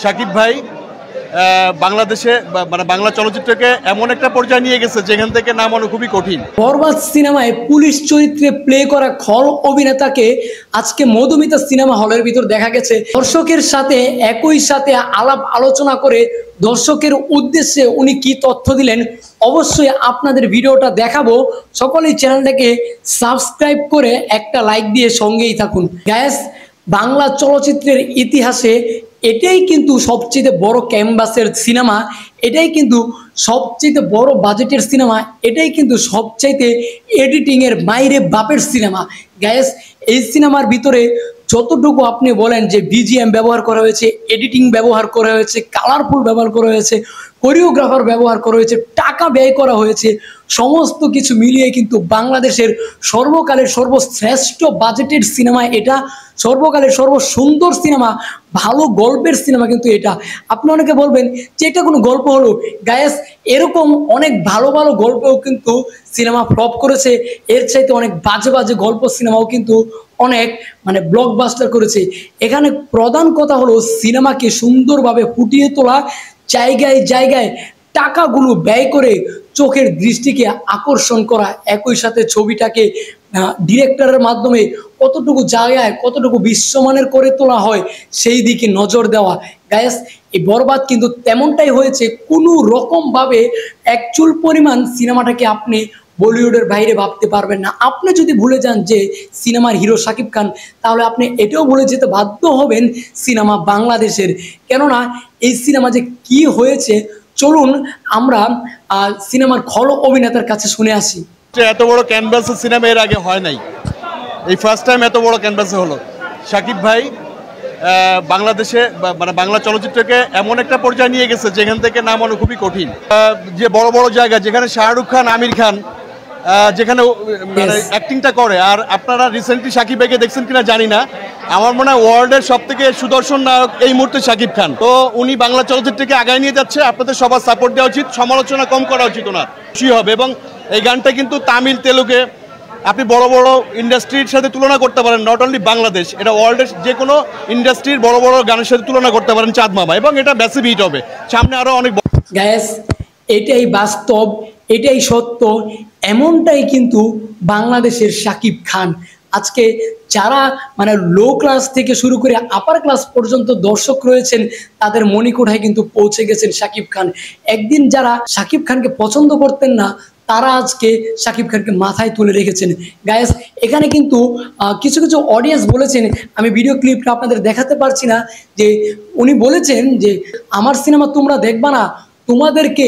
শাকিব ভাই বাংলাদেশে মানে বাংলা চলচ্চিত্রকে এমন একটা পর্যায়ে নিয়ে গেছে যেখান থেকে নামানো খুবই কঠিন। বরবাদ সিনেমায় পুলিশ চরিত্রে প্লে করা খল অভিনেতাকে আজকে মধুমিতা সিনেমা হলের ভিতর দেখা গেছে দর্শকের সাথে একই সাথে আলাপ আলোচনা করে দর্শকের উদ্দেশ্যে উনি কি তথ্য দিলেন অবশ্যই আপনাদের ভিডিওটা দেখাবো। সকলেই চ্যানেলটাকে সাবস্ক্রাইব করে একটা লাইক দিয়ে সঙ্গেই থাকুন। গাইস, বাংলা চলচ্চিত্রের ইতিহাসে এটাই কিন্তু সবচেয়ে বড় ক্যানভাসের সিনেমা, এটাই কিন্তু সবচেয়ে বড় বাজেটের সিনেমা, এটাই কিন্তু সবচাইতে এডিটিংয়ের মাইরে বাপের সিনেমা। গ্যাস, এই সিনেমার ভিতরে যতটুকু আপনি বলেন যে বিজিএম ব্যবহার করা হয়েছে, এডিটিং ব্যবহার করা হয়েছে, কালারফুল ব্যবহার করা হয়েছে, কোরিওগ্রাফার ব্যবহার করা হয়েছে, টাকা ব্যয় করা হয়েছে, সমস্ত কিছু মিলিয়ে কিন্তু বাংলাদেশের সর্বকালের সর্বশ্রেষ্ঠ বাজেটের সিনেমা এটা, সর্বকালের সর্বসুন্দর সিনেমা, ভালো গল্পের সিনেমা কিন্তু এটা। আপনি অনেকে বলবেন যে এটা কোনো গল্প হলো, গায়েস এরকম অনেক ভালো ভালো গল্পও কিন্তু সিনেমা ফ্লপ করেছে, এর চাইতে অনেক বাজে বাজে গল্প সিনেমাও কিন্তু অনেক মানে ব্লকবাস্টার করেছে। এখানে প্রধান কথা হলো সিনেমাকে সুন্দরভাবে ফুটিয়ে তোলা, জায়গায় জায়গায় টাকাগুলো ব্যয় করে চোখের দৃষ্টিকে আকর্ষণ করা, একই সাথে ছবিটাকে ডিরেক্টরের মাধ্যমে কতটুকু জায়গায় কতটুকু বিশ্বমানের করে তোলা হয় সেই দিকে নজর দেওয়া। গায়েস, এই বরবাদ কিন্তু তেমনটাই হয়েছে, কোনো রকমভাবে এক চুল পরিমাণ সিনেমাটাকে আপনি বলিউডের বাইরে ভাবতে পারবেন না। আপনি যদি ভুলে যান যে সিনেমার হিরো শাকিব খান, তাহলে আপনি এটাও ভুলে যেতে বাধ্য হবেন সিনেমা বাংলাদেশের। কেননা এই সিনেমা যে কি হয়েছে, চলুন আমরা সিনেমার খল অভিনেতার কাছে শুনে আসি। এত বড় ক্যানভাসের সিনেমা এর আগে হয় নাই, এই ফার্স্ট টাইম এত বড় ক্যানভাসে হলো। শাকিব ভাই বাংলাদেশে মানে বাংলা চলচ্চিত্রকে এমন একটা পর্যায়ে নিয়ে গেছে যেখান থেকে নামানো খুবই কঠিন। যে বড় বড় জায়গা যেখানে শাহরুখ খান, আমির খান যেখানে মানে অ্যাক্টিংটা করে, আর আপনারা রিসেন্টলি শাকিব ভাইকে দেখছেন কিনা জানি না, আমার মনে হয় ওয়ার্ল্ডের সব থেকে সুদর্শন নায়ক এই মুহূর্তে শাকিব খান। তো উনি বাংলা চলচ্চিত্রকে আগায় নিয়ে যাচ্ছে, আপনাদের সবার সাপোর্ট দেওয়া উচিত, সমালোচনা কম করা উচিত ওনার, খুশি হবে। এবং এই গানটা কিন্তু তামিল, তেলুগে আপনি বড় বড় ইন্ডাস্ট্রির সাথে তুলনা করতে পারেন, নট অনলি বাংলাদেশ, এটা ওয়ার্ল্ডের যে কোনো ইন্ডাস্ট্রির বড় বড় গানের সাথে তুলনা করতে পারেন চাঁদ মামা, এবং এটা ম্যাসিভ হিট হবে, সামনে আরো অনেক। গ্যাস, এটাই বাস্তব, এটাই সত্য, এমনটাই কিন্তু বাংলাদেশের শাকিব খান। আজকে যারা মানে লো ক্লাস থেকে শুরু করে আপার ক্লাস পর্যন্ত দর্শক রয়েছেন, তাদের মণিকোঠায় কিন্তু পৌঁছে গেছেন শাকিব খান। একদিন যারা শাকিব খানকে পছন্দ করতেন না, তারা আজকে শাকিব খানকে মাথায় তুলে রেখেছেন। গায়েস, এখানে কিন্তু কিছু কিছু অডিয়েন্স বলেছেন, আমি ভিডিও ক্লিপটা আপনাদের দেখাতে পারছি না, যে উনি বলেছেন যে আমার সিনেমা তোমরা দেখবা না, তোমাদেরকে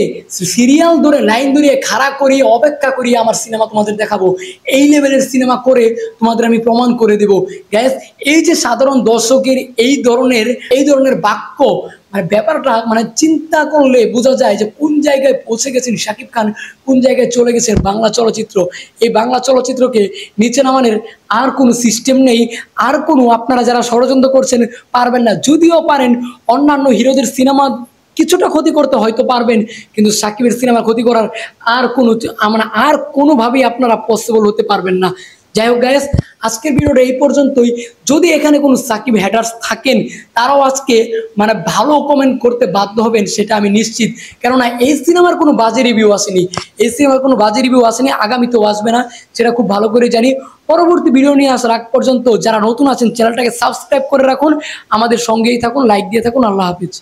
সিরিয়াল ধরে লাইন ধরিয়ে খাড়া করিয়ে অপেক্ষা করিয়ে আমার সিনেমা তোমাদের দেখাবো, এই লেভেলের সিনেমা করে তোমাদের আমি প্রমাণ করে দেব। গ্যাস, এই যে সাধারণ দর্শকের এই ধরনের বাক্য, মানে ব্যাপারটা মানে চিন্তা করলে বোঝা যায় যে কোন জায়গায় পৌঁছে গেছেন শাকিব খান, কোন জায়গায় চলে গেছেন বাংলা চলচ্চিত্র। এই বাংলা চলচ্চিত্রকে নিচে নামানোর আর কোনো সিস্টেম নেই, আর কোনো আপনারা যারা ষড়যন্ত্র করছেন পারবেন না। যদিও পারেন অন্যান্য হিরোদের সিনেমা কিছুটা ক্ষতি করতে হয়তো পারবেন, কিন্তু সাকিবের সিনেমা ক্ষতি করার আর কোনোভাবেই আপনারা পসিবল হতে পারবেন না। যাই হোক গাইস, আজকের ভিডিওটা এই পর্যন্তই। যদি এখানে কোনো সাকিব হ্যাটার্স থাকেন, তারাও আজকে মানে ভালো কমেন্ট করতে বাধ্য হবেন, সেটা আমি নিশ্চিত। কেননা এই সিনেমার কোনো বাজে রিভিউ আসেনি, এই সিনেমার কোনো বাজে রিভিউ আসেনি, আগামীতেও আসবে না, সেটা খুব ভালো করে জানি। পরবর্তী ভিডিও নিয়ে আসার আগ পর্যন্ত যারা নতুন আছেন চ্যানেলটাকে সাবস্ক্রাইব করে রাখুন, আমাদের সঙ্গেই থাকুন, লাইক দিয়ে থাকুন। আল্লাহ হাফিজ।